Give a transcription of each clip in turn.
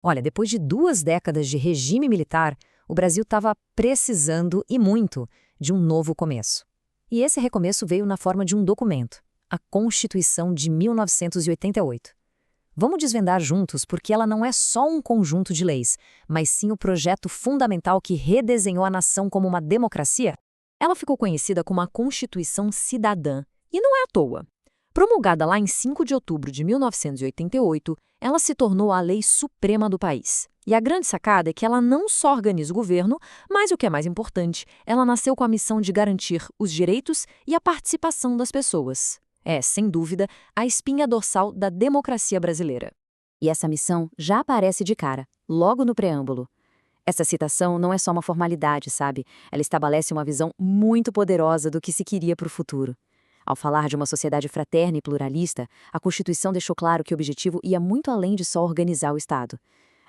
Olha, depois de 2 décadas de regime militar, o Brasil estava precisando, e muito, de um novo começo. E esse recomeço veio na forma de um documento, a Constituição de 1988. Vamos desvendar juntos porque ela não é só um conjunto de leis, mas sim o projeto fundamental que redesenhou a nação como uma democracia. Ela ficou conhecida como a Constituição Cidadã, e não é à toa. Promulgada lá em 5 de outubro de 1988, ela se tornou a lei suprema do país. E a grande sacada é que ela não só organiza o governo, mas o que é mais importante, ela nasceu com a missão de garantir os direitos e a participação das pessoas. É, sem dúvida, a espinha dorsal da democracia brasileira. E essa missão já aparece de cara, logo no preâmbulo. Essa citação não é só uma formalidade, sabe? Ela estabelece uma visão muito poderosa do que se queria para o futuro. Ao falar de uma sociedade fraterna e pluralista, a Constituição deixou claro que o objetivo ia muito além de só organizar o Estado.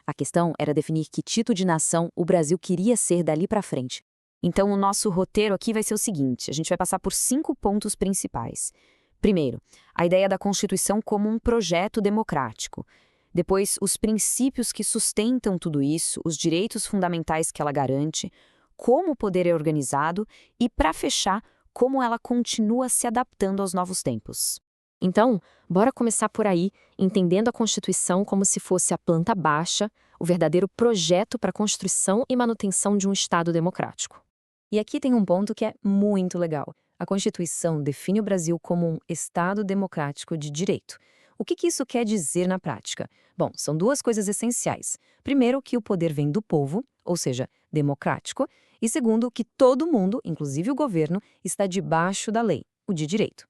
A questão era definir que tipo de nação o Brasil queria ser dali para frente. Então, o nosso roteiro aqui vai ser o seguinte: a gente vai passar por 5 pontos principais. Primeiro, a ideia da Constituição como um projeto democrático. Depois, os princípios que sustentam tudo isso, os direitos fundamentais que ela garante, como o poder é organizado e, para fechar, como ela continua se adaptando aos novos tempos. Então, bora começar por aí, entendendo a Constituição como se fosse a planta baixa, o verdadeiro projeto para a construção e manutenção de um Estado democrático. E aqui tem um ponto que é muito legal. A Constituição define o Brasil como um Estado democrático de direito. O que isso quer dizer na prática? Bom, são 2 coisas essenciais. Primeiro, que o poder vem do povo, ou seja, democrático. E segundo, que todo mundo, inclusive o governo, está debaixo da lei, o de direito.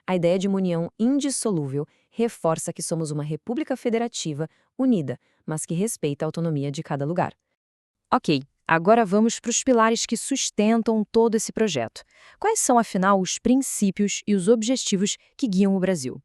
A ideia de uma união indissolúvel reforça que somos uma república federativa unida, mas que respeita a autonomia de cada lugar. Ok, agora vamos para os pilares que sustentam todo esse projeto. Quais são, afinal, os princípios e os objetivos que guiam o Brasil?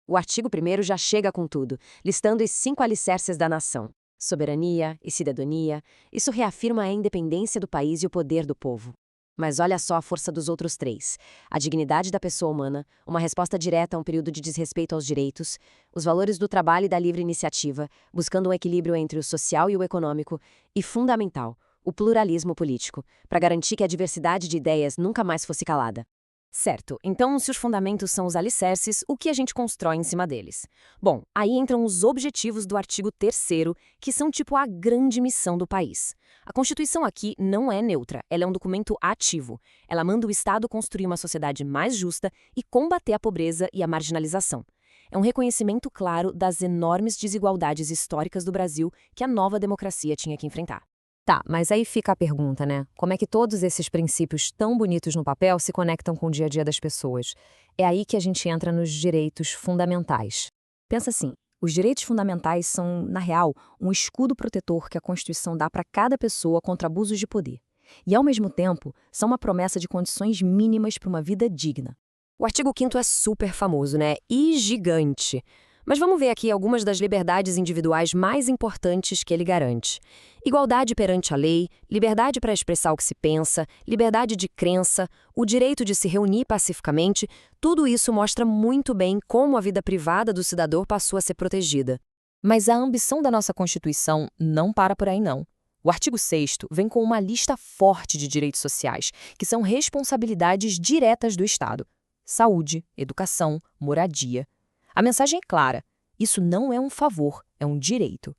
O artigo 1º já chega com tudo, listando os 5 alicerces da nação. Soberania e cidadania, isso reafirma a independência do país e o poder do povo. Mas olha só a força dos outros 3. A dignidade da pessoa humana, uma resposta direta a um período de desrespeito aos direitos, os valores do trabalho e da livre iniciativa, buscando um equilíbrio entre o social e o econômico, e, fundamental, o pluralismo político, para garantir que a diversidade de ideias nunca mais fosse calada. Certo, então se os fundamentos são os alicerces, o que a gente constrói em cima deles? Bom, aí entram os objetivos do artigo 3º, que são tipo a grande missão do país. A Constituição aqui não é neutra, ela é um documento ativo. Ela manda o Estado construir uma sociedade mais justa e combater a pobreza e a marginalização. É um reconhecimento claro das enormes desigualdades históricas do Brasil que a nova democracia tinha que enfrentar. Tá, mas aí fica a pergunta, né? Como é que todos esses princípios tão bonitos no papel se conectam com o dia a dia das pessoas? É aí que a gente entra nos direitos fundamentais. Pensa assim, os direitos fundamentais são, na real, um escudo protetor que a Constituição dá para cada pessoa contra abusos de poder. E, ao mesmo tempo, são uma promessa de condições mínimas para uma vida digna. O artigo 5º é super famoso, né? E gigante. Mas vamos ver aqui algumas das liberdades individuais mais importantes que ele garante. Igualdade perante a lei, liberdade para expressar o que se pensa, liberdade de crença, o direito de se reunir pacificamente, tudo isso mostra muito bem como a vida privada do cidadão passou a ser protegida. Mas a ambição da nossa Constituição não para por aí não. O artigo 6º vem com uma lista forte de direitos sociais, que são responsabilidades diretas do Estado. Saúde, educação, moradia. A mensagem é clara, isso não é um favor, é um direito.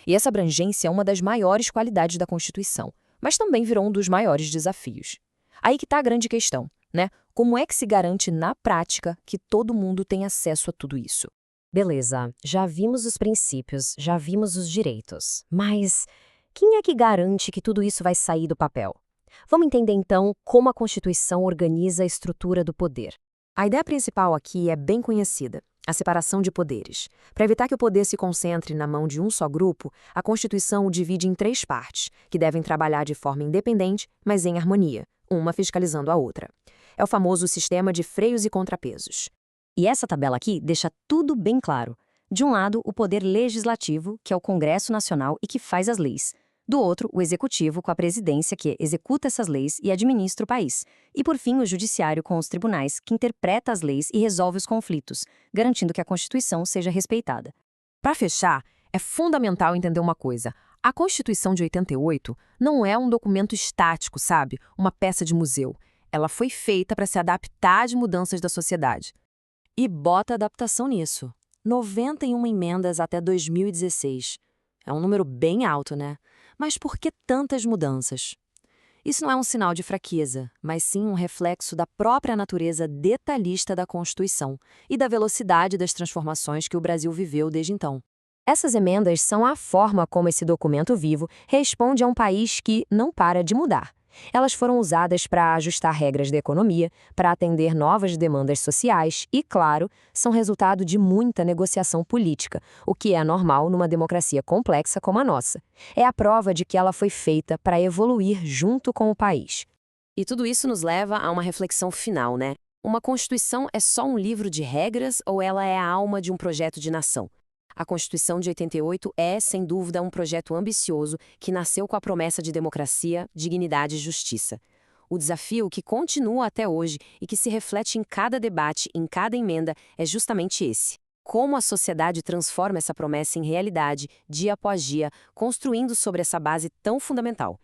E essa abrangência é uma das maiores qualidades da Constituição, mas também virou um dos maiores desafios. Aí que está a grande questão, né? Como é que se garante na prática que todo mundo tem acesso a tudo isso? Beleza, já vimos os princípios, já vimos os direitos, mas quem é que garante que tudo isso vai sair do papel? Vamos entender então como a Constituição organiza a estrutura do poder. A ideia principal aqui é bem conhecida. A separação de poderes. Para evitar que o poder se concentre na mão de um só grupo, a Constituição o divide em 3 partes, que devem trabalhar de forma independente, mas em harmonia, uma fiscalizando a outra. É o famoso sistema de freios e contrapesos. E essa tabela aqui deixa tudo bem claro. De um lado, o poder legislativo, que é o Congresso Nacional e que faz as leis. Do outro, o executivo, com a presidência, que executa essas leis e administra o país. E, por fim, o judiciário, com os tribunais, que interpreta as leis e resolve os conflitos, garantindo que a Constituição seja respeitada. Para fechar, É fundamental entender uma coisa. A Constituição de 88 não é um documento estático, sabe? Uma peça de museu. Ela foi feita para se adaptar às mudanças da sociedade. E bota adaptação nisso. 91 emendas até 2016. É um número bem alto, né? Mas por que tantas mudanças? Isso não é um sinal de fraqueza, mas sim um reflexo da própria natureza detalhista da Constituição e da velocidade das transformações que o Brasil viveu desde então. Essas emendas são a forma como esse documento vivo responde a um país que não para de mudar. Elas foram usadas para ajustar regras da economia, para atender novas demandas sociais e, claro, são resultado de muita negociação política, o que é normal numa democracia complexa como a nossa. É a prova de que ela foi feita para evoluir junto com o país. E tudo isso nos leva a uma reflexão final, né? Uma Constituição é só um livro de regras ou ela é a alma de um projeto de nação? A Constituição de 88 é, sem dúvida, um projeto ambicioso que nasceu com a promessa de democracia, dignidade e justiça. O desafio que continua até hoje e que se reflete em cada debate, em cada emenda, é justamente esse. Como a sociedade transforma essa promessa em realidade, dia após dia, construindo sobre essa base tão fundamental.